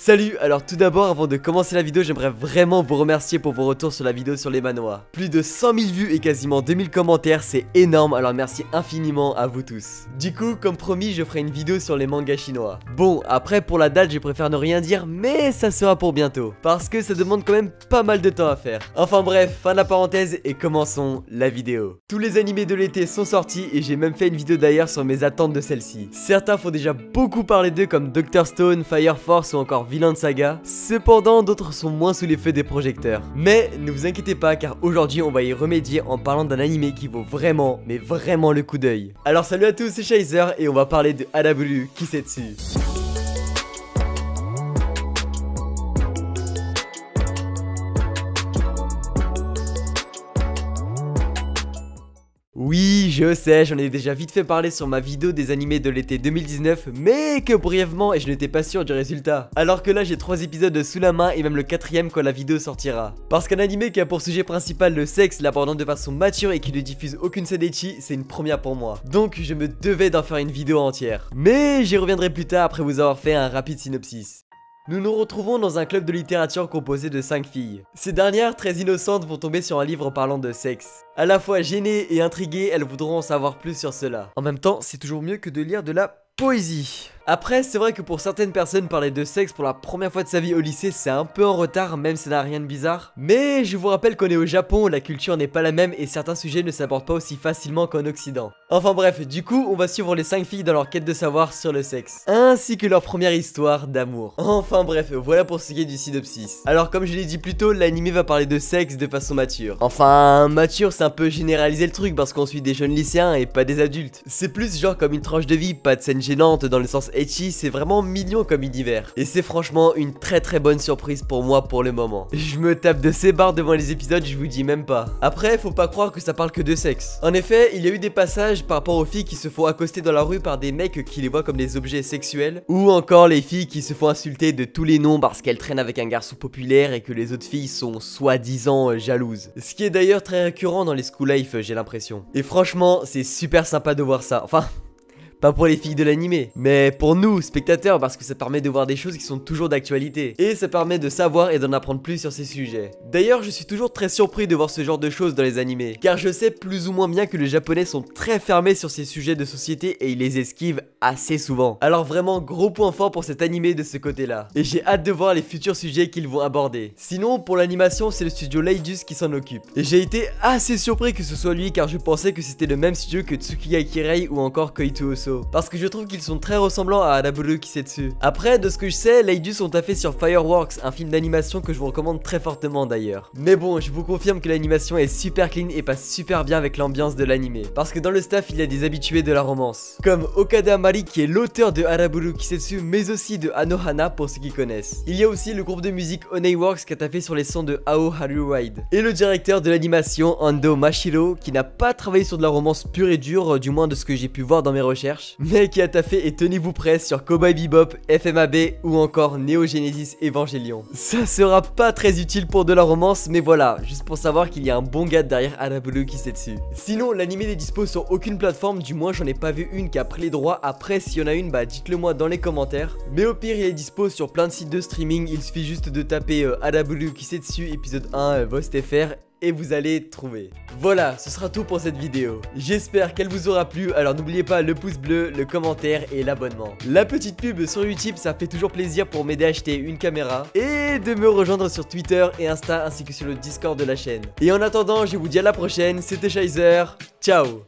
Salut, alors tout d'abord avant de commencer la vidéo j'aimerais vraiment vous remercier pour vos retours sur la vidéo sur les manois. Plus de 100 000 vues et quasiment 2000 commentaires, c'est énorme, alors merci infiniment à vous tous. Du coup comme promis je ferai une vidéo sur les mangas chinois. Bon après pour la date je préfère ne rien dire mais ça sera pour bientôt. Parce que ça demande quand même pas mal de temps à faire. Enfin bref, fin de la parenthèse et commençons la vidéo. Tous les animés de l'été sont sortis et j'ai même fait une vidéo d'ailleurs sur mes attentes de celle-ci. Certains font déjà beaucoup parler d'eux comme Dr Stone, Fire Force ou encore Vinland Saga. Cependant d'autres sont moins sous les feux des projecteurs. Mais ne vous inquiétez pas car aujourd'hui on va y remédier en parlant d'un animé qui vaut vraiment, mais vraiment le coup d'œil. Alors salut à tous, c'est Shizer et on va parler de Hanabudu Kisetsu. Oui, je sais, j'en ai déjà vite fait parler sur ma vidéo des animés de l'été 2019, mais que brièvement et je n'étais pas sûr du résultat. Alors que là j'ai 3 épisodes sous la main et même le 4ème quand la vidéo sortira. Parce qu'un animé qui a pour sujet principal le sexe, l'abordant de façon mature et qui ne diffuse aucune scène ecchi, c'est une première pour moi. Donc je me devais d'en faire une vidéo entière. Mais j'y reviendrai plus tard après vous avoir fait un rapide synopsis. Nous nous retrouvons dans un club de littérature composé de 5 filles. Ces dernières, très innocentes, vont tomber sur un livre parlant de sexe. À la fois gênées et intriguées, elles voudront en savoir plus sur cela. En même temps, c'est toujours mieux que de lire de la poésie. Après, c'est vrai que pour certaines personnes, parler de sexe pour la première fois de sa vie au lycée, c'est un peu en retard, même si ça n'a rien de bizarre. Mais je vous rappelle qu'on est au Japon, la culture n'est pas la même et certains sujets ne s'abordent pas aussi facilement qu'en Occident. Enfin bref, du coup, on va suivre les 5 filles dans leur quête de savoir sur le sexe, ainsi que leur première histoire d'amour. Enfin bref, voilà pour ce qui est du synopsis. Alors comme je l'ai dit plus tôt, l'anime va parler de sexe de façon mature. Enfin, mature, c'est un peu généraliser le truc parce qu'on suit des jeunes lycéens et pas des adultes. C'est plus genre comme une tranche de vie, pas de scène gênante dans le sens ecchi, c'est vraiment mignon comme univers. Et c'est franchement une très bonne surprise pour moi pour le moment. Je me tape de ces barres devant les épisodes, je vous dis même pas. Après, faut pas croire que ça parle que de sexe. En effet, il y a eu des passages par rapport aux filles qui se font accoster dans la rue par des mecs qui les voient comme des objets sexuels. Ou encore les filles qui se font insulter de tous les noms parce qu'elles traînent avec un garçon populaire et que les autres filles sont soi-disant jalouses. Ce qui est d'ailleurs très récurrent dans les school life, j'ai l'impression. Et franchement, c'est super sympa de voir ça. Enfin... pas pour les filles de l'animé, mais pour nous, spectateurs, parce que ça permet de voir des choses qui sont toujours d'actualité. Et ça permet de savoir et d'en apprendre plus sur ces sujets. D'ailleurs, je suis toujours très surpris de voir ce genre de choses dans les animés, car je sais plus ou moins bien que les japonais sont très fermés sur ces sujets de société et ils les esquivent assez souvent. Alors vraiment, gros point fort pour cet animé de ce côté-là. Et j'ai hâte de voir les futurs sujets qu'ils vont aborder. Sinon, pour l'animation, c'est le studio Leidus qui s'en occupe. Et j'ai été assez surpris que ce soit lui, car je pensais que c'était le même studio que Tsukiya Kirei ou encore Koito Oso. Parce que je trouve qu'ils sont très ressemblants à Hanabudu Kisetsu. Après, de ce que je sais, Leidus ont taffé sur Fireworks, un film d'animation que je vous recommande très fortement d'ailleurs. Mais bon, je vous confirme que l'animation est super clean et passe super bien avec l'ambiance de l'animé. Parce que dans le staff, il y a des habitués de la romance. Comme Okada Mari qui est l'auteur de Hanabudu Kisetsu, mais aussi de Anohana pour ceux qui connaissent. Il y a aussi le groupe de musique Oneiworks qui a taffé sur les sons de Ao Haru Ride. Et le directeur de l'animation, Ando Mashiro, qui n'a pas travaillé sur de la romance pure et dure, du moins de ce que j'ai pu voir dans mes recherches. Mais qui a taffé et tenez-vous prêts sur Cowboy Bebop, FMAB ou encore Neo Genesis Evangelion. Ça sera pas très utile pour de la romance, mais voilà, juste pour savoir qu'il y a un bon gars derrière Hanabudu Kisetsu. Sinon, l'anime n'est dispo sur aucune plateforme, du moins j'en ai pas vu une qui a pris les droits. Après, s'il y en a une, bah dites-le moi dans les commentaires. Mais au pire, il est dispo sur plein de sites de streaming, il suffit juste de taper Hanabudu Kisetsu épisode 1 VostFR et vous allez trouver. Voilà, ce sera tout pour cette vidéo. J'espère qu'elle vous aura plu, alors n'oubliez pas le pouce bleu, le commentaire et l'abonnement. La petite pub sur YouTube, ça fait toujours plaisir pour m'aider à acheter une caméra. Et de me rejoindre sur Twitter et Insta ainsi que sur le Discord de la chaîne. Et en attendant, je vous dis à la prochaine, c'était Shizer, ciao.